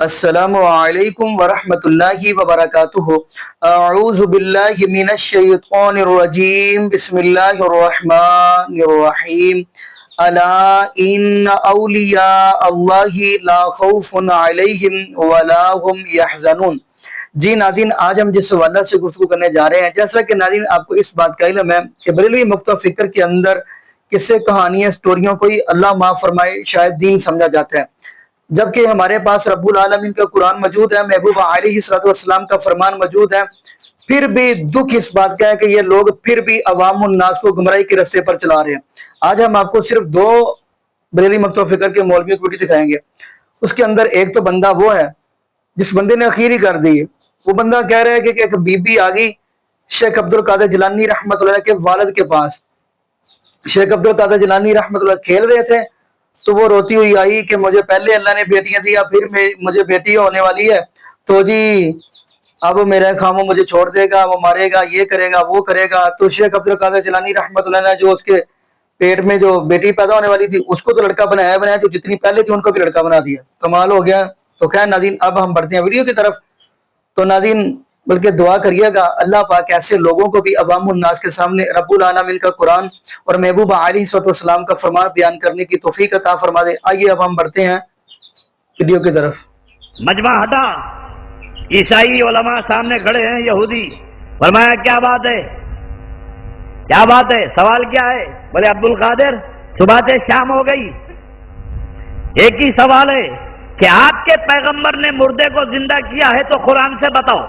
السلام علیکم ورحمۃ اللہ وبرکاتہ۔ اعوذ باللہ من الشیطان الرجیم، بسم اللہ الرحمن الرحیم۔ الا ان اولیاء اللہ لا خوف علیہم ولا هم یحزنون۔ جی ناظرین، آج ہم جس حوالے سے گفتگو کرنے جا رہے ہیں، جیسا کہ ناظرین آپ کو اس بات کا علم ہے کہ بریلوی نقطہ فکر کے اندر قصے، کہانیاں، سٹوریوں کو ہی اللہ معاف فرمائے شاید دین سمجھا جاتا ہے، جبکہ ہمارے پاس رب العالمین کا قرآن موجود ہے، محبوب علیہ السلام کا فرمان موجود ہے۔ پھر بھی دکھ اس بات کا ہے کہ یہ لوگ پھر بھی عوام الناس کو گمراہی کے رستے پر چلا رہے ہیں۔ آج ہم آپ کو صرف دو بریلوی مکتب فکر کے مولویوں کی ویڈیو دکھائیں گے۔ اس کے اندر ایک تو بندہ وہ ہے جس بندے نے اخیر ہی کر دی ہے۔ وہ بندہ کہہ رہا ہے کہ ایک بی بی آگئی شیخ عبدالقادر جیلانی رحمۃ اللہ کے والد کے پاس۔ شیخ عبدالقادر جیلانی رحمۃ اللہ کھیل رہے تھے تو وہ روتی ہوئی آئی کہ مجھے پہلے اللہ نے بیٹیاں دیا، پھر مجھے بیٹی ہونے والی ہے، تو جی اب میرا خامو مجھے چھوڑ دے گا، وہ مارے گا، یہ کرے گا، وہ کرے گا۔ تو شیخ عبدالقادر جیلانی رحمۃ اللہ نے جو اس کے پیٹ میں جو بیٹی پیدا ہونے والی تھی اس کو تو لڑکا بنایا، جو جتنی پہلے تھی ان کو بھی لڑکا بنا دیا۔ کمال ہو گیا۔ تو خیر ناظرین، اب ہم بڑھتے ہیں ویڈیو کی طرف۔ تو ناظرین بلکہ دعا کریے گا اللہ پاک ایسے لوگوں کو بھی عوام الناس کے سامنے رب العالمین کا قرآن اور محبوب علیہ السلام کا فرمان بیان کرنے کی توفیق عطا فرما دے۔ آئیے اب ہم بڑھتے ہیں ویڈیو کی طرف۔ مجمع ہٹا، عیسائی علماء سامنے کھڑے ہیں، یہودی۔ فرمایا کیا بات ہے، کیا بات ہے، سوال کیا ہے؟ بولے عبدالقادر صبح سے شام ہو گئی، ایک ہی سوال ہے کہ آپ کے پیغمبر نے مردے کو زندہ کیا ہے تو قرآن سے بتاؤ۔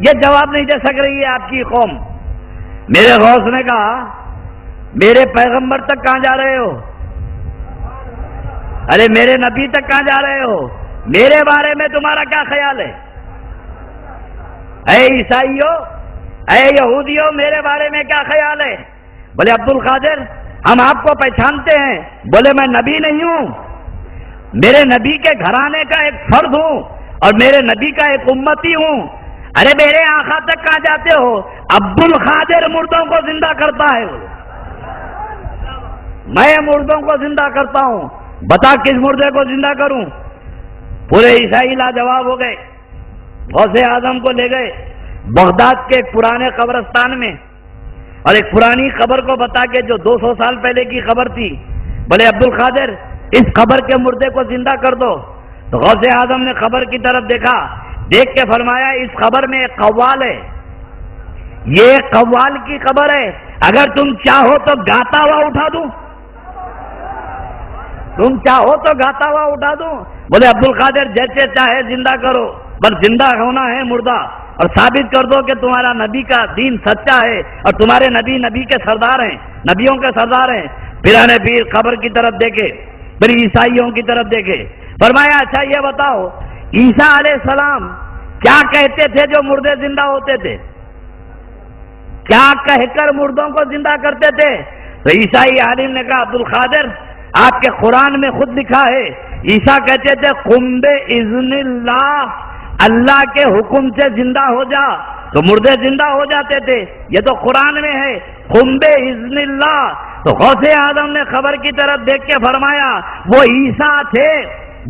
یہ جواب نہیں دے سک رہی ہے آپ کی قوم۔ میرے غوث نے کہا میرے پیغمبر تک کہاں جا رہے ہو؟ ارے میرے نبی تک کہاں جا رہے ہو؟ میرے بارے میں تمہارا کیا خیال ہے؟ اے عیسائیو، اے یہودیو، میرے بارے میں کیا خیال ہے؟ بولے عبدالقادر ہم آپ کو پہچانتے ہیں۔ بولے میں نبی نہیں ہوں، میرے نبی کے گھرانے کا ایک فرد ہوں اور میرے نبی کا ایک امتی ہوں۔ ارے میرے آقا تک کہاں جاتے ہو؟ عبدالقادر مردوں کو زندہ کرتا ہے، میں مردوں کو زندہ کرتا ہوں، بتا کس مردے کو زندہ کروں؟ پورے عیسائی لاجواب ہو گئے، غوث اعظم کو لے گئے بغداد کے ایک پرانے قبرستان میں اور ایک پرانی قبر کو بتا کے جو 200 سال پہلے کی قبر تھی، بولے عبدالقادر اس قبر کے مردے کو زندہ کر دو۔ تو غوث اعظم نے قبر کی طرف دیکھا، دیکھ کے فرمایا اس قبر میں ایک قوال ہے، یہ قوال کی قبر ہے، اگر تم چاہو تو گاتا ہوا اٹھا دوں، تم چاہو تو گاتا ہوا اٹھا دوں۔ بولے عبدالقادر جیسے چاہے زندہ کرو، بس زندہ ہونا ہے مردہ، اور ثابت کر دو کہ تمہارا نبی کا دین سچا ہے اور تمہارے نبی نبی کے سردار ہیں، نبیوں کے سردار ہیں۔ پیرانے پیر قبر کی طرف دیکھے، پھر عیسائیوں کی طرف دیکھے، فرمایا اچھا یہ بتاؤ عیسیٰ علیہ السلام کیا کہتے تھے جو مردے زندہ ہوتے تھے؟ کیا کہہ کر مردوں کو زندہ کرتے تھے؟ تو عیسائی عالم نے کہا عبدالقادر آپ کے قرآن میں خود لکھا ہے، عیسیٰ کہتے تھے قم بإذن اللہ، اللہ کے حکم سے زندہ ہو جا، تو مردے زندہ ہو جاتے تھے۔ یہ تو قرآن میں ہے قم بإذن اللہ۔ تو غوث اعظم نے خبر کی طرف دیکھ کے فرمایا وہ عیسیٰ تھے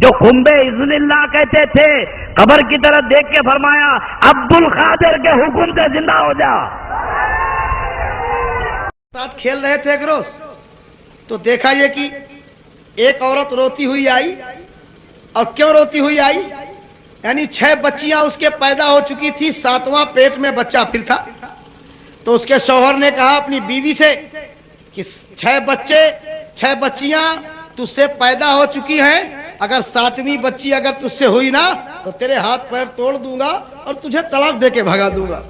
جو قم بإذن اللہ کہتے تھے، قبر کی طرف دیکھ کے فرمایا عبدالقادر کے حکم سے زندہ ہو جا۔ ساتھ کھیل رہے تھے ایک روز، تو دیکھا یہ کہ ایک عورت روتی ہوئی آئی، اور کیوں روتی ہوئی آئی؟ یعنی 6 بچیاں اس کے پیدا ہو چکی تھی، 7واں پیٹ میں بچہ پھر تھا۔ تو اس کے شوہر نے کہا اپنی بیوی سے کہ 6 بچیاں تجھ سے پیدا ہو چکی ہیں، اگر 7ویں بچی اگر تجھ سے ہوئی نا تو تیرے ہاتھ پیر توڑ دوں گا اور تجھے طلاق دے کے بھگا دوں گا۔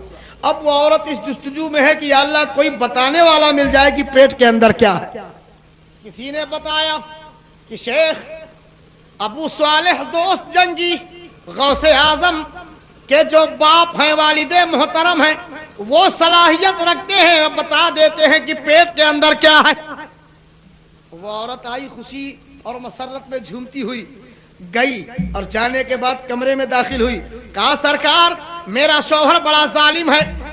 اب وہ عورت اس جستجو میں ہے کہ یا اللہ کوئی بتانے والا مل جائے کہ پیٹ کے اندر کیا ہے۔ کسی نے بتایا کہ شیخ ابو صالح دوست جنگی غوث اعظم کے جو باپ ہیں، والد محترم ہیں، وہ صلاحیت رکھتے ہیں اور بتا دیتے ہیں کہ پیٹ کے اندر کیا ہے۔ وہ عورت آئی خوشی اور مسرت میں جھومتی ہوئی، گئی اور جانے کے بعد کمرے میں داخل ہوئی، کہا سرکار میرا شوہر بڑا ظالم ہے،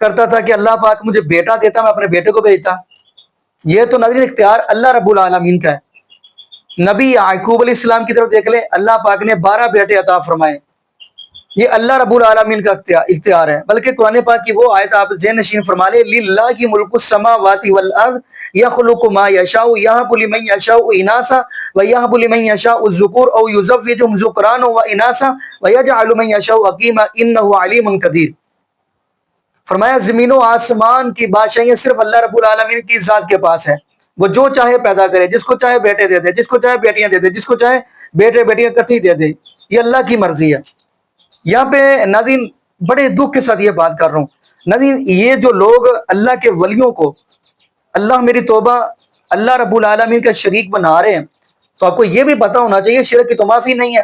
کرتا تھا کہ اللہ پاک مجھے بیٹا دیتا میں اپنے بیٹے کو بھیجتا. یہ تو ناظرین اختیار اللہ رب العالمین کا ہے. نبی یعقوب علیہ السلام کی طرف دیکھ لیں, اللہ پاک نے 12 بیٹے عطا فرمائے. یہ اللہ رب العالمین کا اختیار ہے. بلکہ قرآن پاک کی وہ آیت آپ ذہن نشین فرما لیں, للہ ملک السماوات والارض یخلق ما یشاء یہب لمن یشاء اناثا ویہب لمن یشاء الذکور او یزوجہم ذکرانا واناثا ویجعل من یشاء عقیما انہ علیم قدیر. فرمایا زمین و آسمان کی بادشاہیاں صرف اللہ رب العالمین کی ذات کے پاس ہے. وہ جو چاہے پیدا کرے, جس کو چاہے بیٹے دے دے, جس کو چاہے بیٹیاں دے دے, جس کو چاہے بیٹے بیٹیاں اکٹھی دے دے. یہ اللہ کی مرضی ہے. یہاں پہ ناظرین بڑے دکھ کے ساتھ یہ بات کر رہا ہوں. ناظرین یہ جو لوگ اللہ کے ولیوں کو, اللہ میری توبہ, اللہ رب العالمین کا شریک بنا رہے ہیں, تو آپ کو یہ بھی پتا ہونا چاہیے شرک کی تو معافی نہیں ہے.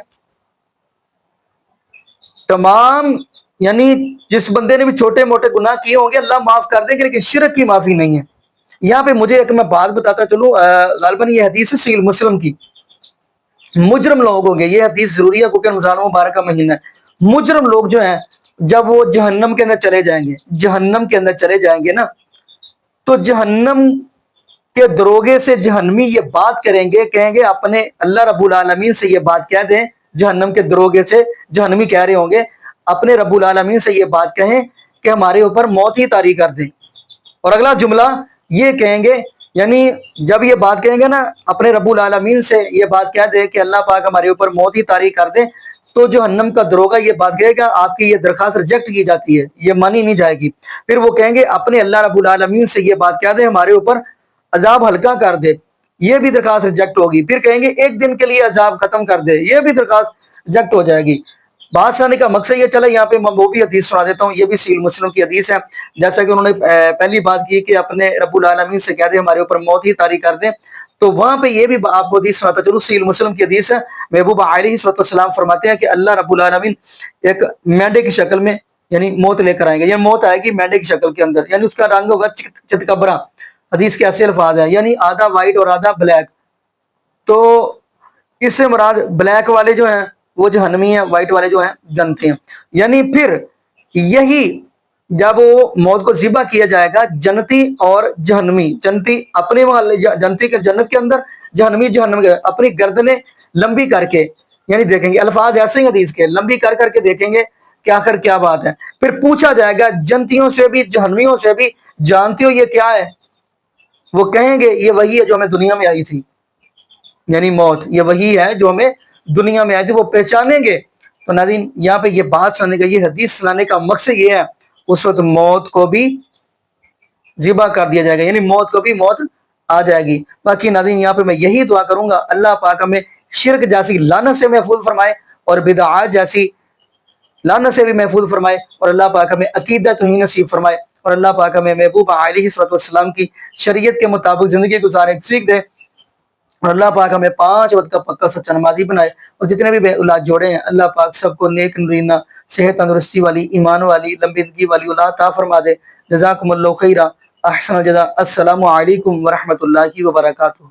تمام یعنی جس بندے نے بھی چھوٹے موٹے گناہ کیے ہوں گے اللہ معاف کر دیں گے, لیکن شرک کی معافی نہیں ہے. یہاں پہ مجھے ایک میں بات بتاتا چلوں, غالباً یہ حدیث ہے صحیح مسلم کی. مجرم لوگ ہوں گے, یہ حدیث ضروری ہے کیونکہ رمضان مبارک کا مہینہ ہے. مجرم لوگ جو ہیں جب وہ جہنم کے اندر چلے جائیں گے, جہنم کے اندر چلے جائیں گے نا, تو جہنم کے دروگے سے جہنمی یہ بات کریں گے, کہیں گے اپنے اللہ رب العالمین سے یہ بات کہہ دیں. جہنم کے دروگے سے جہنمی کہہ رہے ہوں گے اپنے رب العالمین سے یہ بات کہیں کہ ہمارے اوپر موت ہی طاری کر دیں. اور اگلا جملہ یہ کہیں گے, یعنی جب یہ بات کہیں گے نا اپنے رب العالمین سے یہ بات کہہ دے کہ اللہ پاک ہمارے اوپر موت ہی طاری کر دے, تو جہنم کا دروگا یہ بات کہے گا آپ کی یہ درخواست ریجیکٹ کی جاتی ہے, یہ مانی نہیں جائے گی. پھر وہ کہیں گے اپنے اللہ رب العالمین سے یہ بات کہہ دے ہمارے اوپر عذاب ہلکا کر دے, یہ بھی درخواست ریجیکٹ ہوگی. پھر کہیں گے ایک دن کے لیے عذاب ختم کر دے, یہ بھی درخواست ریجیکٹ ہو جائے گی. بات سنانے کا مقصد یہ چلا, یہاں پہ میں وہ بھی حدیث سنا دیتا ہوں, یہ بھی صحیح مسلم کی حدیث ہے. جیسا کہ انہوں نے پہلی بات کی کہ اپنے رب العالمین سے کہہ دے ہمارے اوپر موت ہی طاری کر دیں, تو وہاں پہ یہ بھی آپ کو حدیث سناتا چلو, صحیح مسلم کی حدیث ہے. محبوب علیہ السلام فرماتے ہیں کہ اللہ رب العالمین ایک مینڈے کی شکل میں یعنی موت لے کر آئیں گے. یہ موت آئے گی مینڈے کی شکل کے اندر, یعنی اس کا رنگ ہوگا چتکبرا. حدیث کے ایسے الفاظ ہیں, یعنی آدھا وائٹ اور آدھا بلیک. تو اس سے مراد بلیک والے جو ہیں وہ جہنمی ہیں, وائٹ والے جو ہیں جنتی ہیں. یعنی پھر یہی جب وہ موت کو ذبح کیا جائے گا, جنتی اور جہنمی, جنتی اپنے جنتی کے جنت کے اندر, جہنمی جہنم کے اپنی گردنیں لمبی کر کے, یعنی دیکھیں گے الفاظ ایسے ہی حدیث کے, لمبی کر کر کے دیکھیں گے کہ آخر کیا بات ہے. پھر پوچھا جائے گا جنتیوں سے بھی جہنمیوں سے بھی, جانتے ہو یہ کیا ہے؟ وہ کہیں گے یہ وہی ہے جو ہمیں دنیا میں آئی تھی, یعنی موت یہ وہی ہے جو ہمیں دنیا میں آئی تھی. وہ پہچانیں گے. تو ناظرین یہاں پہ یہ بات سنانے کا, یہ حدیث سنانے کا مقصد یہ ہے, اس وقت موت کو بھی ذبح کر دیا جائے گا, یعنی موت کو بھی موت آ جائے گی. باقی ناظرین یہاں پہ میں یہی دعا کروں گا اللہ پاک ہمیں شرک جیسی لعنت سے محفوظ فرمائے اور بدعات جیسی لعنت سے بھی محفوظ فرمائے, اور اللہ پاک ہمیں عقیدہ توحید نصیب فرمائے, اور اللہ پاک ہمیں محبوب علیہ السلام کی شریعت کے مطابق زندگی گزارنے کی توفیق دے, اور اللہ پاک ہمیں 5 وقت کا پکا سچا نمازی بنائے. اور جتنے بھی بے اولاد جوڑے ہیں اللہ پاک سب کو نیک نرینہ صحت تندرستی والی, ایمان والی, لمبی زندگی والی اولاد عطا فرما دے. جزاکم اللہ خیرا, احسن الجزاء. السلام علیکم ورحمۃ اللہ وبرکاتہ.